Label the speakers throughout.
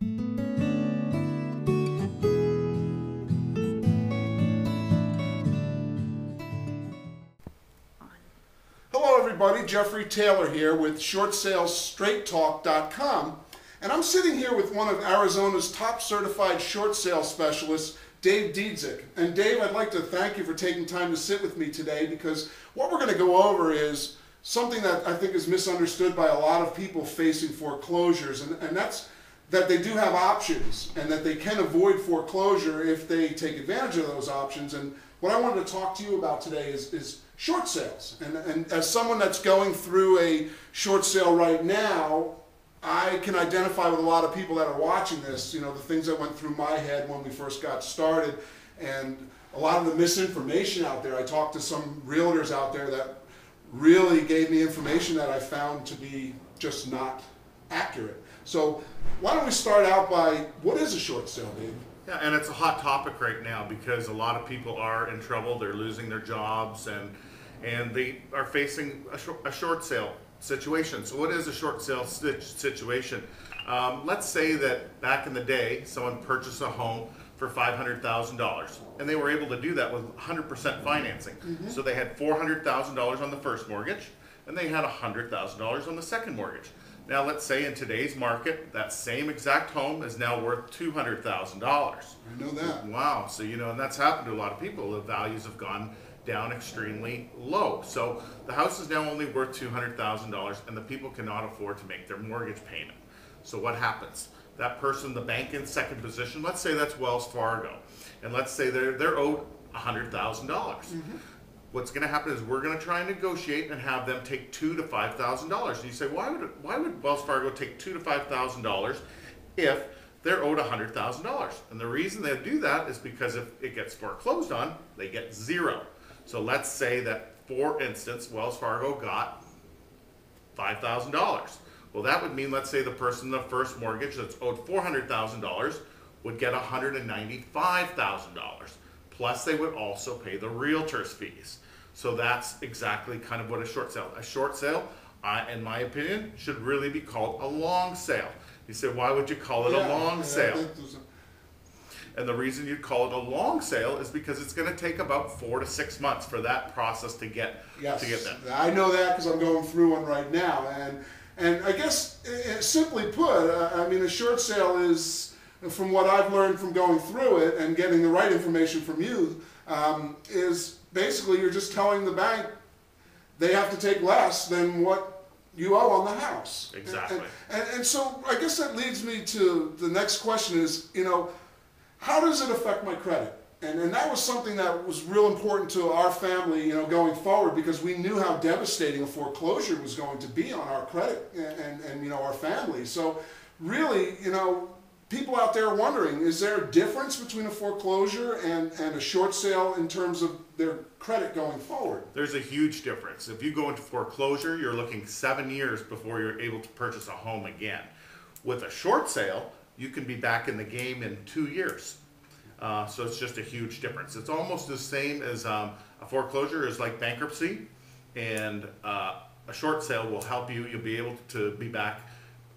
Speaker 1: Hello everybody, Jeffrey Taylor here with ShortSalesStraightTalk.com, and I'm sitting here with one of Arizona's top certified short sale specialists, Dave Diedzik. And Dave, I'd like to thank you for taking time to sit with me today, because what we're going to go over is something that I think is misunderstood by a lot of people facing foreclosures, and that's that they do have options and that they can avoid foreclosure if they take advantage of those options. And what I wanted to talk to you about today is short sales. And as someone that's going through a short sale right now, I can identify with a lot of people that are watching this, you know, the things that went through my head when we first got started, and a lot of the misinformation out there. I talked to some realtors out there that really gave me information that I found to be just not accurate. So why don't we start out by, what is a short sale, Dave?
Speaker 2: Yeah, and it's a hot topic right now because a lot of people are in trouble. They're losing their jobs, and they are facing a short sale situation. So what is a short sale situation? Let's say that back in the day, someone purchased a home for $500,000, and they were able to do that with 100% financing. Mm-hmm. So they had $400,000 on the first mortgage, and they had $100,000 on the second mortgage. Now let's say in today's market, that same exact home is now worth $200,000.
Speaker 1: I know that.
Speaker 2: Wow, so you know, and that's happened to a lot of people. The values have gone down extremely low. So the house is now only worth $200,000, and the people cannot afford to make their mortgage payment. So what happens? That person, the bank in second position, let's say that's Wells Fargo, and let's say they're owed $100,000. Mm-hmm. What's going to happen is we're going to try and negotiate and have them take $2,000 to $5,000. And you say, why would Wells Fargo take $2,000 to $5,000 if they're owed $100,000? And the reason they do that is because if it gets foreclosed on, they get zero. So let's say that, for instance, Wells Fargo got $5,000. Well, that would mean, let's say the person in the first mortgage that's owed $400,000 would get $195,000. Plus, they would also pay the realtor's fees. So that's exactly kind of what a short sale. A short sale, in my opinion, should really be called a long sale. You say, why would you call it a long sale? And the reason you call it a long sale is because it's going to take about 4 to 6 months for that process to get
Speaker 1: yes,
Speaker 2: to get that.
Speaker 1: I know that because I'm going through one right now. And I guess, simply put, I mean, a short sale is, from what I've learned from going through it and getting the right information from you, is basically you're just telling the bank they have to take less than what you owe on the house.
Speaker 2: Exactly.
Speaker 1: And so I guess that leads me to the next question is, you know, how does it affect my credit? And that was something that was real important to our family, you know, going forward, because we knew how devastating a foreclosure was going to be on our credit and you know, our family. So really, you know, people out there wondering, is there a difference between a foreclosure and a short sale in terms of their credit going forward?
Speaker 2: There's a huge difference. If you go into foreclosure, you're looking 7 years before you're able to purchase a home again. With a short sale, you can be back in the game in 2 years. So it's just a huge difference. It's almost the same as a foreclosure is like bankruptcy, and a short sale will help you. You'll be able to be back,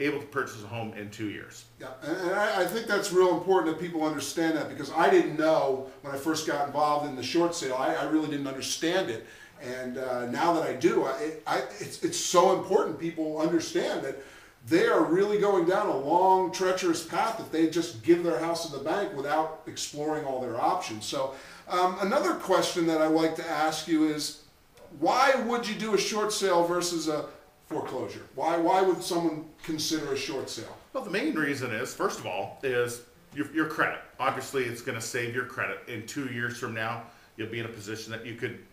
Speaker 2: able to purchase a home in 2 years.
Speaker 1: Yeah, and I think that's real important that people understand that, because I didn't know when I first got involved in the short sale. I really didn't understand it, and now that I do, it's so important people understand that they are really going down a long, treacherous path if they just give their house to the bank without exploring all their options. So another question that I'd like to ask you is, why would you do a short sale versus a foreclosure? Why would someone consider a short sale?
Speaker 2: Well, the main reason is, first of all, is your credit. Obviously, it's going to save your credit. In 2 years from now, you'll be in a position that you could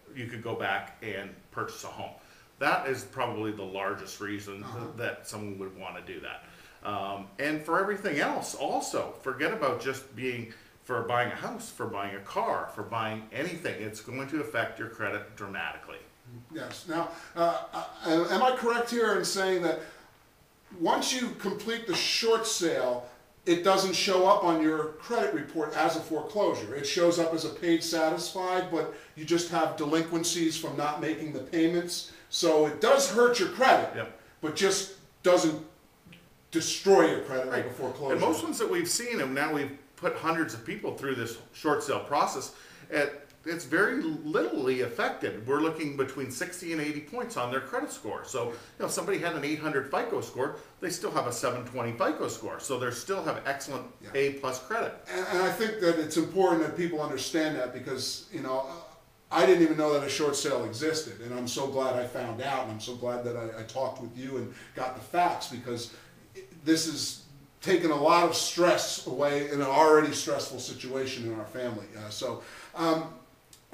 Speaker 2: go back and purchase a home. That is probably the largest reason that someone would want to do that. And for everything else, also, forget about just for buying a house, for buying a car, for buying anything. It's going to affect your credit dramatically.
Speaker 1: Yes. Now, am I correct here in saying that once you complete the short sale, it doesn't show up on your credit report as a foreclosure? It shows up as a paid satisfied, but you just have delinquencies from not making the payments. So it does hurt your credit,
Speaker 2: yep,
Speaker 1: but just doesn't destroy your credit like a foreclosure.
Speaker 2: And most ones that we've seen, and now we've put hundreds of people through this short sale process, it's very littly affected. We're looking between 60 and 80 points on their credit score. So, if somebody had an 800 FICO score, they still have a 720 FICO score. So they still have excellent A+ credit.
Speaker 1: And I think that it's important that people understand that, because, I didn't even know that a short sale existed, and I'm so glad I found out, and I'm so glad that I talked with you and got the facts, because this has taken a lot of stress away in an already stressful situation in our family.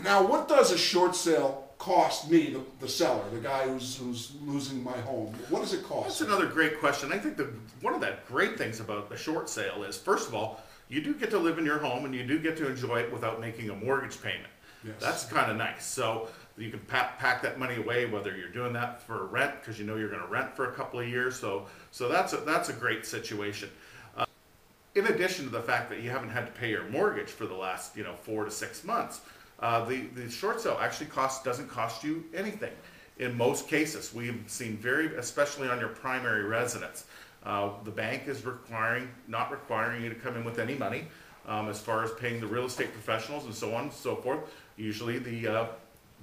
Speaker 1: Now, what does a short sale cost me, the seller, the guy who's losing my home? What does it cost?
Speaker 2: That's another great question. I think one of the great things about a short sale is, first of all, you do get to live in your home and you do get to enjoy it without making a mortgage payment.
Speaker 1: Yes.
Speaker 2: That's kind of nice. So you can pack that money away, whether you're doing that for rent because you know you're going to rent for a couple of years. So that's a great situation. In addition to the fact that you haven't had to pay your mortgage for the last 4 to 6 months, the short sale actually doesn't cost you anything. In most cases, we've seen especially on your primary residence, the bank is not requiring you to come in with any money. As far as paying the real estate professionals and so on and so forth, usually the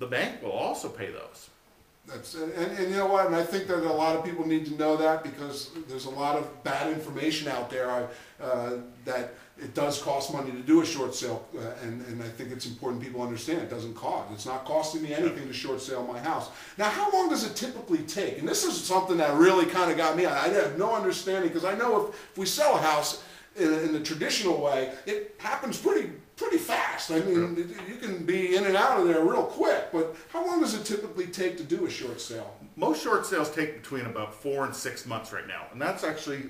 Speaker 2: bank will also pay those.
Speaker 1: And you know what? And I think that a lot of people need to know that, because there's a lot of bad information out there that it does cost money to do a short sale, and I think it's important people understand it doesn't cost. It's not costing me anything to short sale my house. Now, how long does it typically take? And this is something that really kind of got me. I have no understanding, because I know if we sell a house in the traditional way, it happens pretty fast. I mean, you can be in and out of there real quick, but how long does it typically take to do a short sale?
Speaker 2: Most short sales take between about 4 and 6 months right now, and that's actually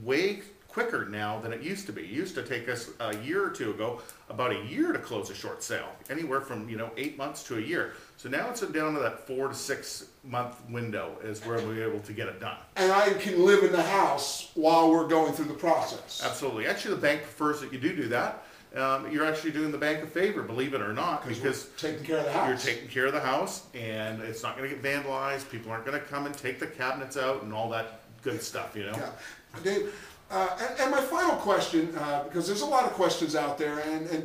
Speaker 2: way quicker now than it used to be. It used to take us a year or two ago about a year to close a short sale, anywhere from 8 months to a year. So now it's down to that 4 to 6 month window is where we're able to get it done. And
Speaker 1: I can live in the house while we're going through the process.
Speaker 2: Absolutely. Actually, the bank prefers that you do that. You're actually doing the bank a favor, believe it or not, because
Speaker 1: taking care of the house.
Speaker 2: You're taking care of the house, and it's not going to get vandalized. People aren't going to come and take the cabinets out and all that good stuff,
Speaker 1: Yeah. Dave, and my final question, because there's a lot of questions out there,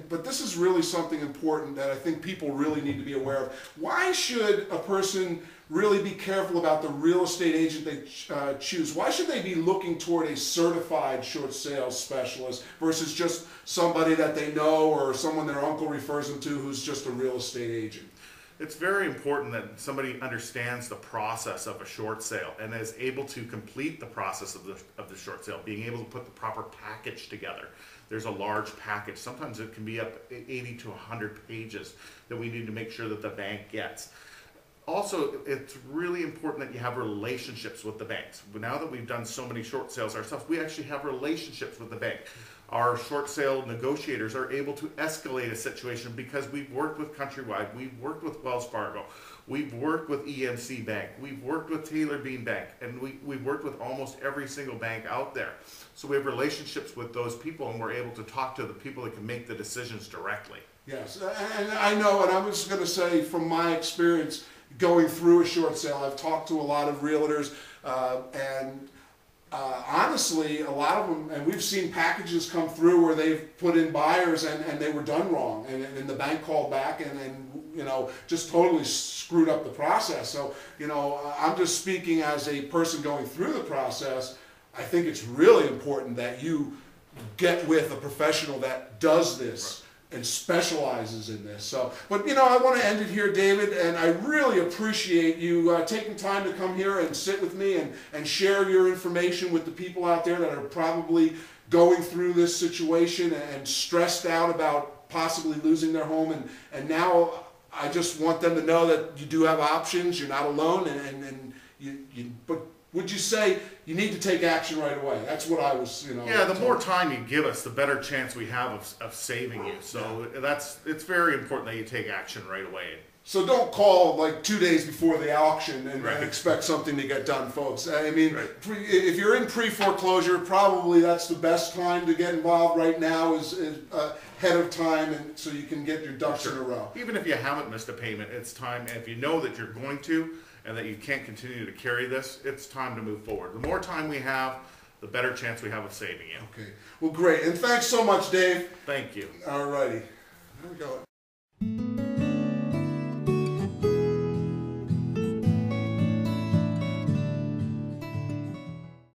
Speaker 1: but this is really something important that I think people really need to be aware of. Why should a person really be careful about the real estate agent they choose? Why should they be looking toward a certified short sales specialist versus just somebody that they know or someone their uncle refers them to who's just a real estate agent?
Speaker 2: It's very important that somebody understands the process of a short sale and is able to complete the process of the short sale, being able to put the proper package together. There's a large package. Sometimes it can be up 80 to 100 pages that we need to make sure that the bank gets. Also, it's really important that you have relationships with the banks. Now that we've done so many short sales ourselves, we actually have relationships with the bank. Our short sale negotiators are able to escalate a situation because we've worked with Countrywide, we've worked with Wells Fargo, we've worked with EMC Bank, we've worked with Taylor Bean Bank, and we've worked with almost every single bank out there. So we have relationships with those people, and we're able to talk to the people that can make the decisions directly.
Speaker 1: Yes, and I know, and I was going to say from my experience going through a short sale, I've talked to a lot of realtors, and honestly, a lot of them, and we've seen packages come through where they've put in buyers and they were done wrong, and the bank called back and just totally screwed up the process. So, I'm just speaking as a person going through the process. I think it's really important that you get with a professional that does this. Right. And specializes in this. So, but I want to end it here, David, and I really appreciate you taking time to come here and sit with me and share your information with the people out there that are probably going through this situation and stressed out about possibly losing their home. And now I just want them to know that you do have options. You're not alone, but would you say you need to take action right away? That's what I was,
Speaker 2: Yeah, the more time you give us, the better chance we have of saving you. So it's very important that you take action right away.
Speaker 1: So don't call like 2 days before the auction and expect something to get done, folks. I mean, if you're in pre-foreclosure, probably that's the best time to get involved right now is ahead of time, and so you can get your ducks in a row.
Speaker 2: Even if you haven't missed a payment, it's time. And if you know that you're going to, and that you can't continue to carry this, it's time to move forward. The more time we have, the better chance we have of saving you.
Speaker 1: Okay. Well, great. And thanks so much, Dave.
Speaker 2: Thank you.
Speaker 1: All righty. There we go.